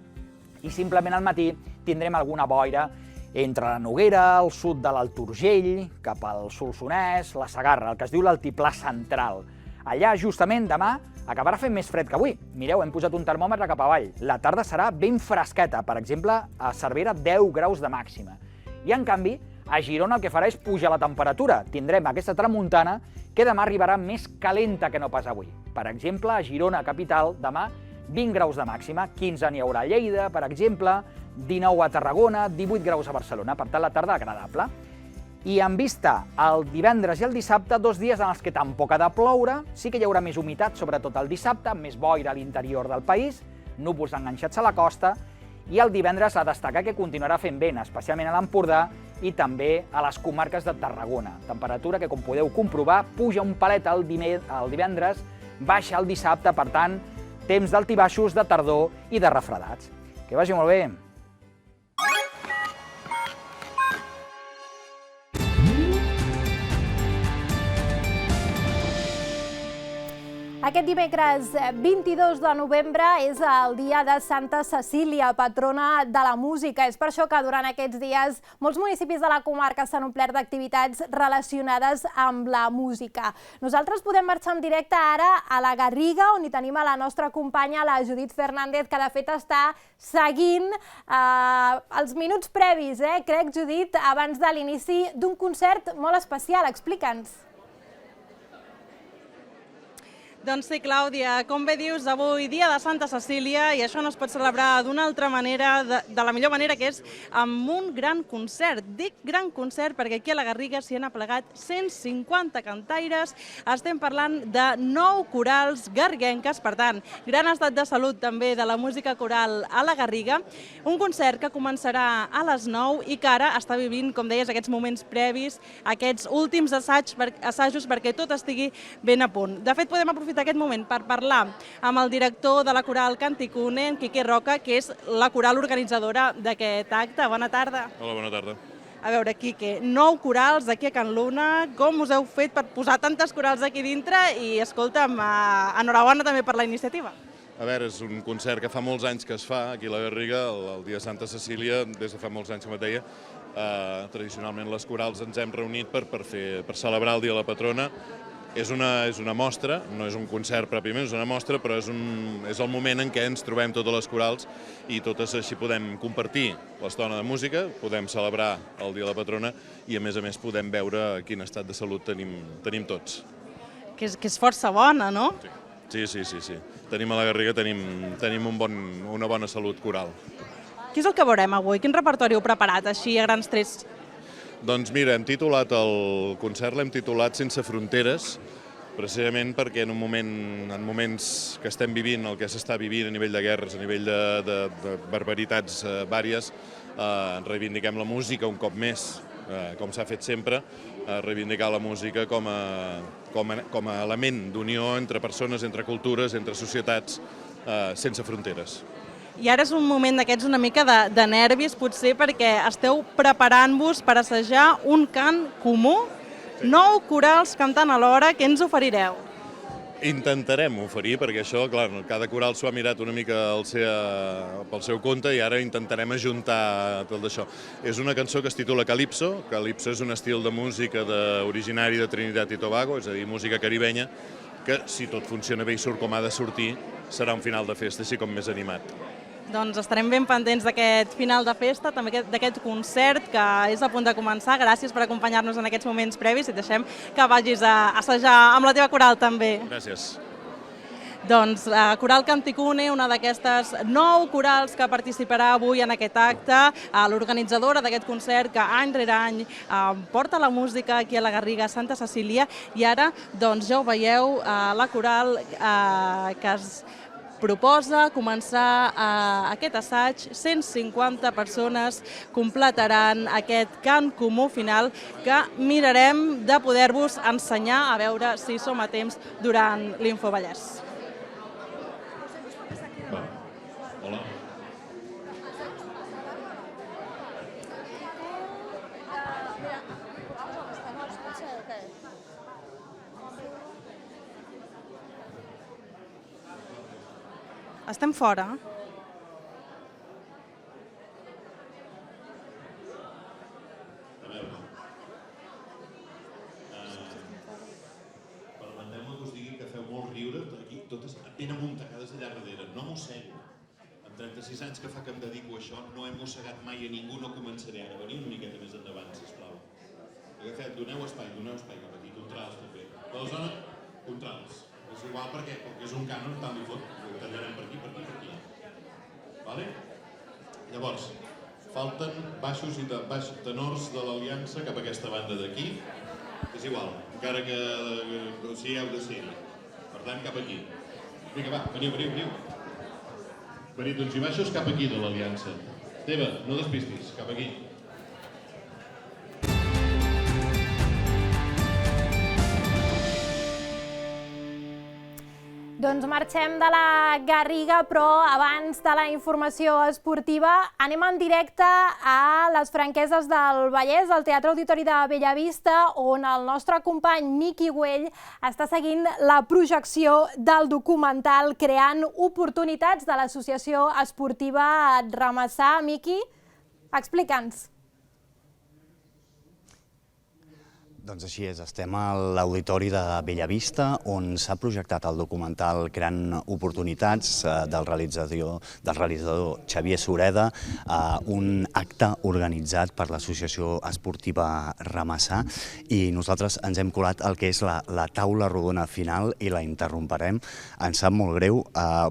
I simplement al matí tindrem alguna boira entre la Noguera, al sud de l'Alt Urgell, cap al Solsonès, la Segarra, el que es diu l'altiplà central. Allà, justament, demà acabarà fent més fred que avui. Mireu, hem posat un termòmetre cap avall. La tarda serà ben fresqueta, per exemple, a Cervera 10 graus de màxima. I, en canvi, a Girona el que farà és pujar la temperatura. Tindrem aquesta tramuntana que demà arribarà més calenta que no pas avui. Per exemple, a Girona capital, demà 20 graus de màxima, 15 n'hi haurà a Lleida, per exemple, 19 a Tarragona, 18 graus a Barcelona, per tant la tarda agradable. I en vista el divendres i el dissabte, 2 dies en els que tampoc ha de ploure, sí que hi haurà més humitat, sobretot el dissabte, més boira a l'interior del país, núvols enganxats a la costa, i el divendres a destacar que continuarà fent vent, especialment a l'Empordà i també a les comarques de Tarragona. Temperatura que, com podeu comprovar, puja un palet el divendres, baixa el dissabte, per tant, temps d'altibaixos, de tardor i de refredats. Que vagi molt bé! Aquest dimecres 22 de novembre és el dia de Santa Cecília, patrona de la música. És per això que durant aquests dies molts municipis de la comarca s'han omplert d'activitats relacionades amb la música. Nosaltres podem marxar en directe ara a la Garriga, on hi tenim a la nostra companya, la Judit Fernández, que de fet està seguint els minuts previs, crec, Judit, abans de l'inici d'un concert molt especial. Explica'ns. Doncs sí, Clàudia, com bé dius, avui dia de Santa Cecília, i això no es pot celebrar d'una altra manera, de la millor manera, que és amb un gran concert. Dic gran concert perquè aquí a la Garriga s'hi han aplegat 150 cantaires, estem parlant de 9 corals garriguenques, per tant, gran estat de salut també de la música coral a la Garriga, un concert que començarà a les 9 i que ara està vivint, com deies, aquests moments previs, aquests últims assajos perquè tot estigui ben a punt. De fet, podem aprofitar aquest moment per parlar amb el director de la coral Canticune, en Quique Roca, que és la coral organitzadora d'aquest acte. Bona tarda. Hola, bona tarda. A veure, Quique, 9 corals aquí a Can Luna, com us heu fet per posar tantes corals aquí dintre i, escolta'm, enhorabona també per la iniciativa. A veure, és un concert que fa molts anys que es fa aquí a la Garriga, el dia de Santa Cecília, des de fa molts anys, com et deia. Tradicionalment les corals ens hem reunit per celebrar el Dia de la Patrona. És una mostra, no és un concert pròpiament, és una mostra, però és el moment en què ens trobem totes les corals i totes així podem compartir l'estona de música, podem celebrar el Dia de la Patrona i a més podem veure quin estat de salut tenim tots. Que és força bona, no? Sí. Tenim a la Garriga, tenim una bona salut coral. Què és el que veurem avui? Quin repertori heu preparat així a grans trets? Doncs mira, hem titulat el concert, l'hem titulat Sense fronteres, precisament perquè en moments que estem vivint, el que s'està vivint a nivell de guerres, a nivell de barbaritats vàries, reivindiquem la música un cop més, com s'ha fet sempre, reivindicar la música com a element d'unió entre persones, entre cultures, entre societats, sense fronteres. I ara és un moment d'aquests una mica de nervis, potser, perquè esteu preparant-vos per assajar un cant comú, 9 corals cantant alhora. Què ens oferireu? Intentarem oferir, perquè això, clar, cada coral s'ho ha mirat una mica pel seu compte i ara intentarem ajuntar tot això. És una cançó que es titula Calypso. Calypso és un estil de música originari de Trinitat i Tobago, és a dir, música caribenya, que si tot funciona bé i surt com ha de sortir, serà un final de festa així com més animat. Doncs estarem ben pendents d'aquest final de festa, també d'aquest concert que és a punt de començar. Gràcies per acompanyar-nos en aquests moments previs i et deixem que vagis a assajar amb la teva coral també. Gràcies. Doncs Coral Canticune, una d'aquestes 9 corals que participarà avui en aquest acte, l'organitzadora d'aquest concert que any rere any porta la música aquí a la Garriga, Santa Cecília, i ara doncs ja ho veieu, la coral que es proposa començar aquest assaig. 150 persones completaran aquest cant comú final que mirarem de poder-vos ensenyar a veure si som a temps durant l'Infovallès. Hola. Estem fora. Permeteu-me que us digui que feu molt riure, aquí totes ben amuntacades allà darrere. No mossego. Amb 36 anys que fa que em dedico a això, no he mossegat mai a ningú, no començaré ara. Veniu una miqueta més endavant, sisplau. Agafeu, doneu espai cap aquí, contrals també. La zona, contrals. És igual perquè és un cànon, tant li fot, ho tallarem per aquí. Vale? Llavors, falten baixos i tenors de l'Aliança cap a aquesta banda d'aquí. És igual, encara que sí heu de ser. Per tant, cap aquí. Vinga, va, veniu. Barítoms i baixos cap aquí de l'Aliança. Teva, no despistis, cap aquí. Doncs marxem de la Garriga, però abans de la informació esportiva anem en directe a les Franqueses del Vallès, al Teatre Auditori de Bellavista, on el nostre company Miqui Güell està seguint la projecció del documental Creant oportunitats de l'Associació Esportiva Ramassà. Miqui, explica'ns. Doncs així és, estem a l'Auditori de Bellavista, on s'ha projectat el documental Creant oportunitats del realitzador Xavier Sureda, un acte organitzat per l'Associació Esportiva Ramassà, i nosaltres ens hem colat el que és la taula rodona final i la interromperem. Ens sap molt greu,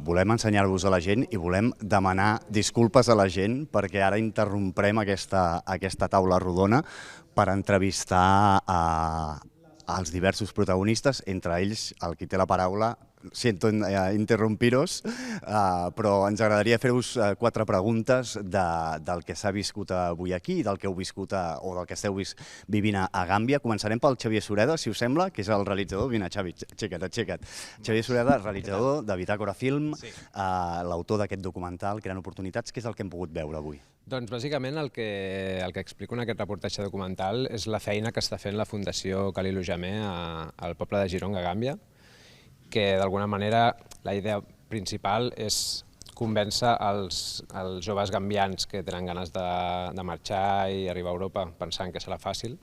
volem ensenyar-vos a la gent i volem demanar disculpes a la gent perquè ara interromprem aquesta taula rodona per entrevistar als diversos protagonistes, entre ells el qui té la paraula. Siento interrompiros, però ens agradaria fer-vos 4 preguntes del que s'ha viscut avui aquí, del que heu viscut o del que esteu vivint a Gàmbia. Començarem pel Xavier Sureda, si us sembla, que és el realitzador. Vine, Xavi, aixeca't. Xavier Sureda, realitzador de Bitàcora Film, l'autor d'aquest documental Creant oportunitats. Què és el que hem pogut veure avui? Doncs bàsicament el que explico en aquest reportatge documental és la feina que està fent la Fundació Khalil Ujame al poble de Gironga, Gàmbia, que d'alguna manera la idea principal és convèncer els joves gambians que tenen ganes de marxar i arribar a Europa pensant que serà fàcil,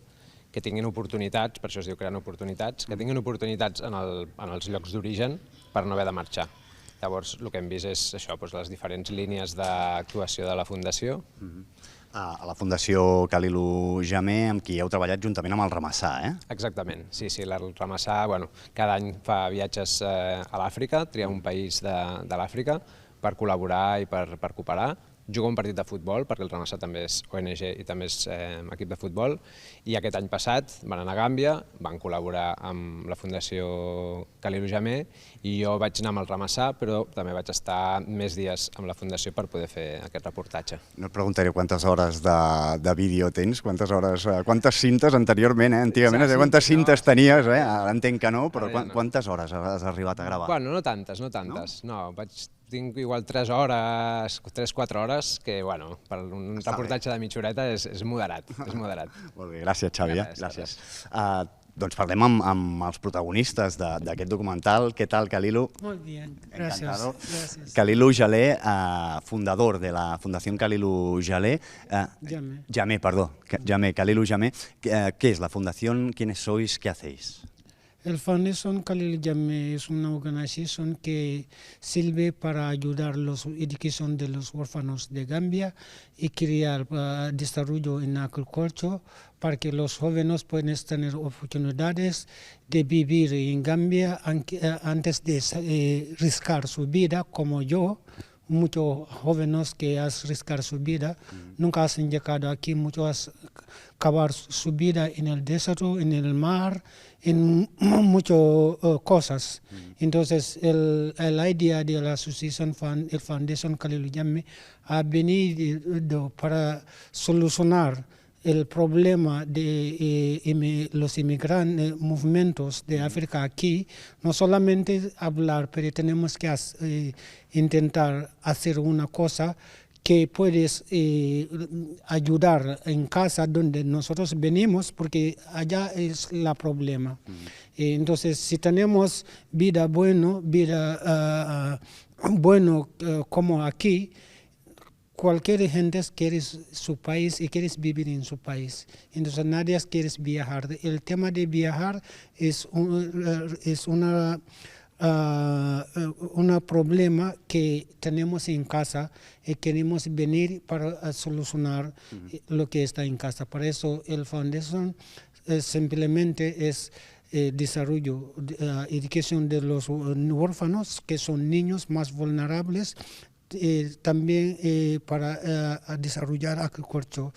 que tinguin oportunitats, per això es diu creant oportunitats, que tinguin oportunitats en els llocs d'origen per no haver de marxar. Llavors, el que hem vist és això, les diferents línies d'actuació de la Fundació. A la Fundació Khalilou Jammeh, amb qui heu treballat juntament amb el Ramassà, eh? Exactament, sí, el Ramassà cada any fa viatges a l'Àfrica, tria un país de l'Àfrica per col·laborar i per cooperar. Juga un partit de futbol, perquè el Ramassà també és ONG i també és equip de futbol, i aquest any passat van anar a Gàmbia, van col·laborar amb la Fundació Khalilou Jammeh i jo vaig anar amb el Ramassà, però també vaig estar més dies amb la Fundació per poder fer aquest reportatge. No et preguntaré quantes hores de vídeo tens, quantes cintes anteriorment, antigament, quantes cintes tenies, ara entenc que no, però quantes hores has arribat a gravar? Bueno, no tantes, no, tinc igual 3-4 hores, que per un reportatge de mitja horeta és moderat. Molt bé, gràcies Xavi, gràcies. Doncs parlem amb els protagonistes d'aquest documental. Què tal, Khalilou? Molt bé, gràcies. Khalilou Jammeh, fundador de la Fundación Khalilou Jammeh. Khalilou Jammeh. ¿Qué es la fundación? ¿Quiénes sois? ¿Qué hacéis? El Fundación Khalilou Jammeh es una organización que sirve para ayudar la educación de los huérfanos de Gambia y crear desarrollo en agricultura para que los jóvenes puedan tener oportunidades de vivir en Gambia antes de riscar su vida, como yo. Muchos jóvenes que han riscado su vida nunca han llegado aquí, muchos han acabado su vida en el desierto, en el mar, en muchas cosas. Entonces, la idea de la asociación, el Fundación Khalilou Jammeh, ha venido para solucionar el problema de los inmigrantes, movimientos de África aquí. No solamente hablar, pero tenemos que intentar hacer una cosa que puedes ayudar en casa donde nosotros venimos, porque allá es el problema. Entonces, si tenemos vida buena como aquí, cualquier gente quiere su país y quiere vivir en su país. Entonces nadie quiere viajar. El tema de viajar es un problema que tenemos en casa y queremos venir para solucionar lo que está en casa. Por eso el Fundación simplemente es desarrollo, educación de los huérfanos, que son niños más vulnerables, también para desarrollar agricultura,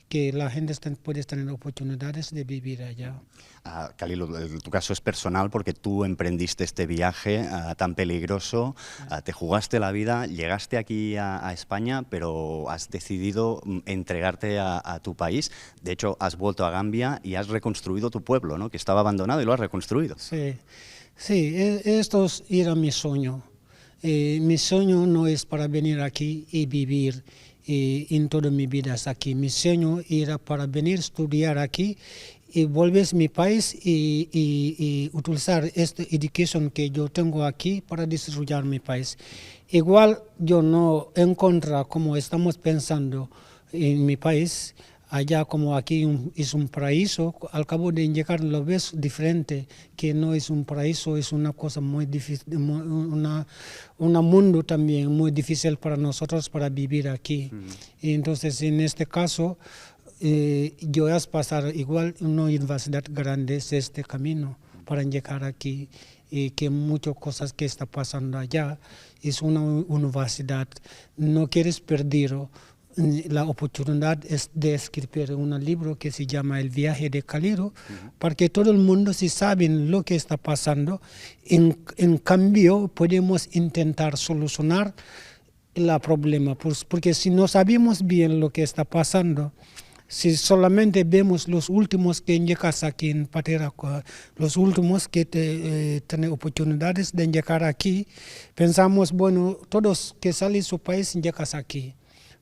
que la gente puede tener oportunidades de vivir allá. Khalilou, tu caso es personal porque tú emprendiste este viaje tan peligroso, te jugaste la vida, llegaste aquí a España, pero has decidido entregarte a tu país. De hecho, has vuelto a Gambia y has reconstruido tu pueblo, ¿no? Que estaba abandonado y lo has reconstruido. Sí, esto era mi sueño. Mi sueño no es para venir aquí y vivir en toda mi vida aquí. Mi sueño era para venir a estudiar aquí y volver a mi país y utilizar esta educación que yo tengo aquí para desarrollar mi país. Igual yo no encuentro como estamos pensando en mi país. Allá como aquí es un paraíso, al cabo de llegar lo ves diferente, que no es un paraíso, es una cosa muy difícil, un mundo también muy difícil para nosotros para vivir aquí. Y entonces en este caso yo voy a pasar igual una universidad grande es este camino para llegar aquí y que muchas cosas que está pasando allá es una universidad, no quieres perderlo. La oportunidad es de escribir un libro que se llama El viaje de Khalilou, para que todo el mundo se sabe lo que está pasando. En cambio, podemos intentar solucionar el problema, porque si no sabemos bien lo que está pasando, si solamente vemos los últimos que llegan aquí en Patera, los últimos que tienen oportunidades de llegar aquí, pensamos, bueno, todos que salen de su país llegan aquí.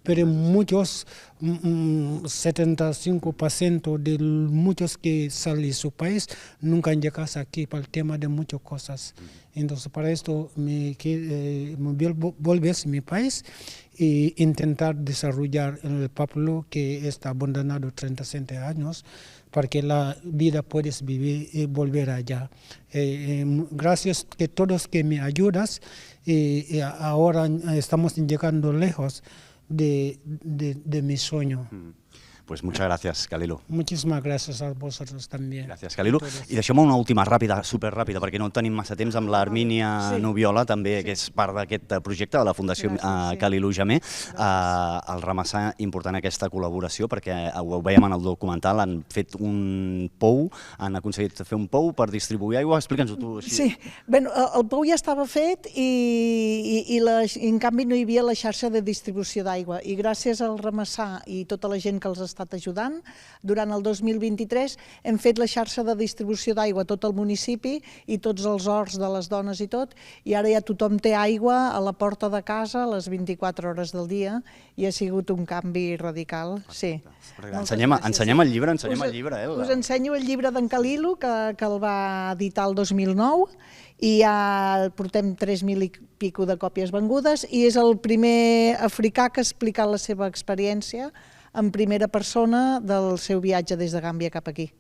pero muchos, 75% de muchos que salen de su país nunca han llegado aquí por el tema de muchas cosas. Entonces, para esto me volver a mi país e intentar desarrollar el pueblo que está abandonado 37 años para que la vida puedes vivir y volver allá. Gracias a todos que me ayudas y ahora estamos llegando lejos de mi sueño. Pues muchas gracias, Khalilou. Muchísimas gracias a vosotros también. Gràcies, Khalilou. I deixem una última ràpida, superràpida, perquè no tenim massa temps, amb l'Armínia Nubiola, també, que és part d'aquest projecte de la Fundació Khalilou Jammeh. El Ramassar, important aquesta col·laboració, perquè ho veiem en el documental, han fet un pou, han aconseguit fer un pou per distribuir aigua. Explica'ns-ho tu. Sí, el pou ja estava fet i en canvi no hi havia la xarxa de distribució d'aigua. I gràcies al Ramassar i tota la gent que els està ajudant, durant el 2023 hem fet la xarxa de distribució d'aigua a tot el municipi i tots els horts de les dones i tot, i ara ja tothom té aigua a la porta de casa a les 24 hores del dia i ha sigut un canvi radical. Sí. Ensenyem el llibre, Us ensenyo el llibre d'en Khalilou, que el va editar el 2009, i ja portem 3.000 i pico de còpies vengudes, i és el primer africà que ha explicat la seva experiència en primera persona del seu viatge des de Gàmbia cap aquí.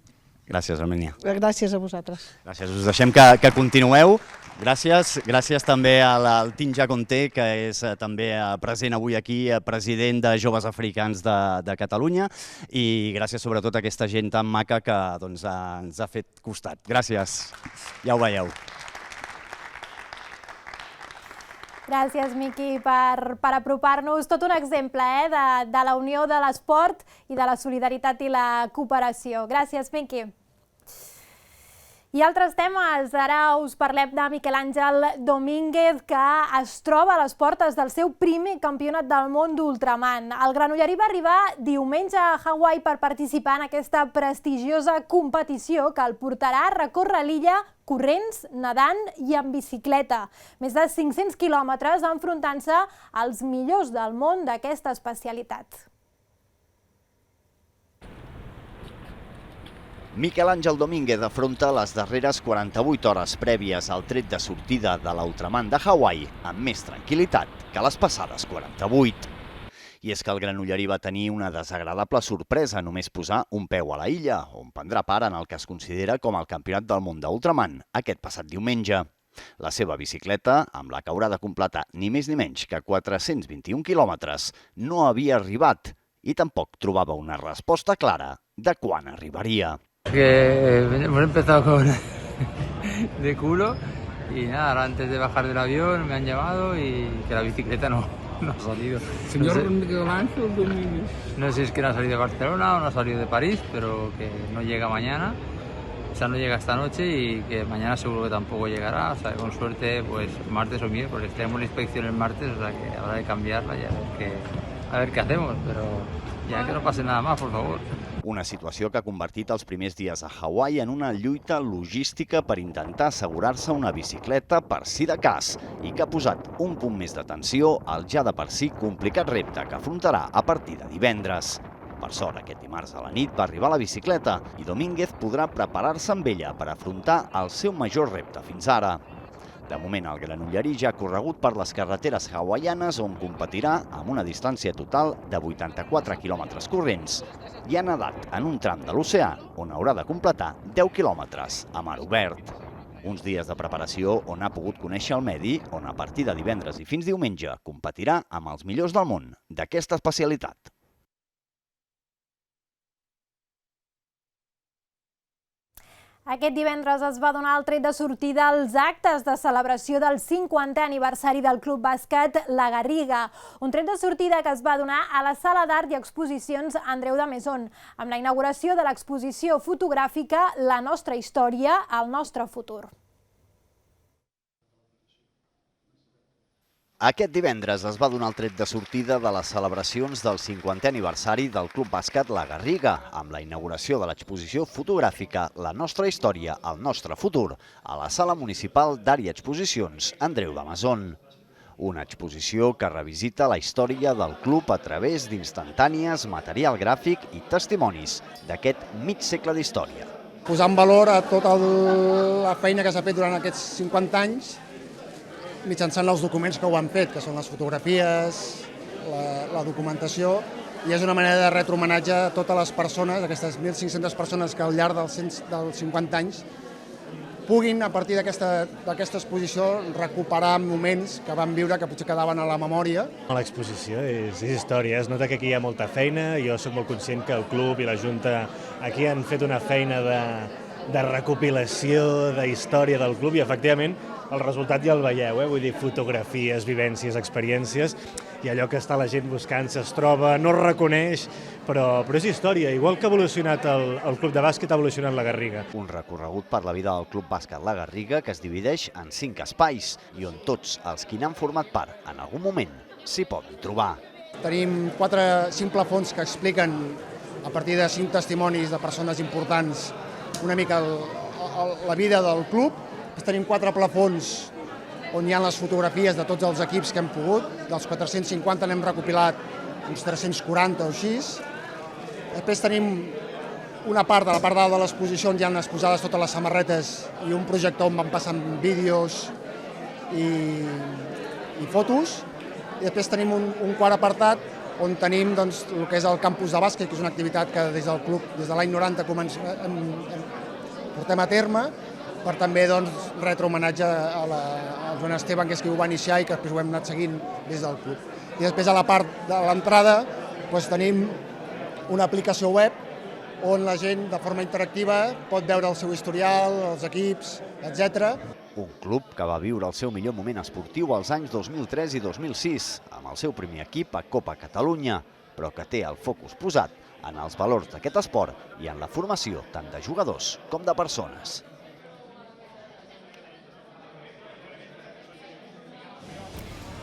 Gràcies, Armínia. Gràcies a vosaltres. Gràcies, us deixem que continueu. Gràcies també al Tinja Conté, que és també present avui aquí, president de Joves Africans de Catalunya, i gràcies sobretot a aquesta gent tan maca que ens ha fet costat. Gràcies, ja ho veieu. Gràcies, Miqui, per apropar-nos tot un exemple de la unió de l'esport i de la solidaritat i la cooperació. Gràcies, Miqui. I altres temes, ara us parlem de Miquel Àngel Domínguez, que es troba a les portes del seu primer campionat del món d'ultraman. El granollerí va arribar diumenge a Hawaii per participar en aquesta prestigiosa competició que el portarà a recórrer l'illa corrents, nedant i en bicicleta. Més de 500 quilòmetres enfrontant-se als millors del món d'aquesta especialitat. Miquel Àngel Domínguez afronta les darreres 48 hores prèvies al tret de sortida de l'Ultraman de Hawaii amb més tranquil·litat que les passades 48. I és que el granollerí va tenir una desagradable sorpresa només posar un peu a la illa, on prendrà part en el que es considera com el Campionat del món d'Ultraman aquest passat diumenge. La seva bicicleta, amb la que haurà de completar ni més ni menys que 421 quilòmetres, no havia arribat i tampoc trobava una resposta clara de quan arribaria. Hemos empezado de culo y nada, ahora antes de bajar del avión me han llamado y que la bicicleta no ha salido. Señor Miquel Ángel Domínguez. No sé si es que no ha salido de Barcelona o no ha salido de París, pero que no llega mañana. O sea, no llega esta noche y que mañana seguro que tampoco llegará. O sea, con suerte, pues martes o miércoles. Tenemos la inspección el martes, o sea que habrá de cambiarla y a ver qué hacemos, pero ya que no pase nada más, por favor. Una situació que ha convertit els primers dies a Hawaii en una lluita logística per intentar assegurar-se una bicicleta per si de cas i que ha posat un punt més d'atenció al ja de per si complicat repte que afrontarà a partir de divendres. Per sort, aquest dimarts a la nit va arribar la bicicleta i Domínguez podrà preparar-se amb ella per afrontar el seu major repte fins ara. De moment, el granollerí ja ha corregut per les carreteres hawaianes on competirà amb una distància total de 84 quilòmetres corrents i ha nedat en un tram de l'oceà on haurà de completar 10 quilòmetres a mar obert. Uns dies de preparació on ha pogut conèixer el medi, on a partir de divendres i fins diumenge competirà amb els millors del món d'aquesta especialitat. Aquest divendres es va donar el tret de sortida als actes de celebració del 50è aniversari del Club Bàsquet La Garriga, un tret de sortida que es va donar a la Sala d'Art i Exposicions Andreu de Maison, amb la inauguració de l'exposició fotogràfica La nostra història, el nostre futur. Aquest divendres es va donar el tret de sortida de les celebracions del 50è aniversari del Club Bàsquet La Garriga, amb la inauguració de l'exposició fotogràfica La nostra història, el nostre futur, a la Sala Municipal d'Art i Exposicions Andreu de Maison. Una exposició que revisita la història del club a través d'instantànies, material gràfic i testimonis d'aquest mig segle d'història. Posar en valor a tota la feina que s'ha fet durant aquests 50 anys mitjançant els documents que ho han fet, que són les fotografies, la documentació, i és una manera de retre homenatge a totes les persones, aquestes 1.500 persones que al llarg dels 50 anys puguin, a partir d'aquesta exposició, recuperar moments que van viure que potser quedaven a la memòria. L'exposició és història, es nota que aquí hi ha molta feina, jo soc molt conscient que el club i la Junta aquí han fet una feina de recopilació de història del club i efectivament el resultat ja el veieu, vull dir, fotografies, vivències, experiències, i allò que està la gent buscant-se es troba, no es reconeix, però és història. Igual que ha evolucionat el club de bàsquet, ha evolucionat la Garriga. Un recorregut per la vida del club bàsquet La Garriga que es divideix en 5 espais i on tots els que n'han format part en algun moment s'hi poden trobar. Tenim 5 plafons que expliquen, a partir de 5 testimonis de persones importants, una mica la vida del club. Tenim 4 plafons on hi ha les fotografies de tots els equips que hem pogut. Dels 450 n'hem recopilat uns 340 o així. Després tenim una part, de la part dalt de l'exposició, on hi ha exposades totes les samarretes i un projector on van passant vídeos i fotos. I després tenim un quart apartat on tenim el que és el campus de bàsquet, que és una activitat que des del club, des de l'any 90, portem a terme, per també retre homenatge a Joan Esteban, que és qui ho va iniciar i que després ho hem anat seguint des del club. I després a la part de l'entrada tenim una aplicació web on la gent de forma interactiva pot veure el seu historial, els equips, etc. Un club que va viure el seu millor moment esportiu als anys 2003 i 2006, amb el seu primer equip a Copa Catalunya, però que té el focus posat en els valors d'aquest esport i en la formació tant de jugadors com de persones.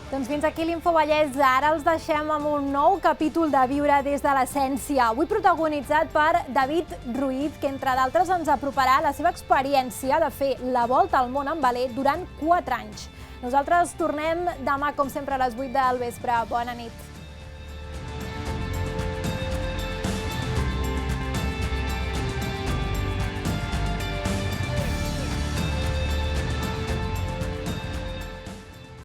Doncs fins aquí l'Infovallès. Ara els deixem amb un nou capítol de Viure des de l'Essència, avui protagonitzat per David Ruiz, que entre d'altres ens aproparà la seva experiència de fer la volta al món en veler durant 4 anys. Nosaltres tornem demà, com sempre, a les 8 del vespre. Bona nit.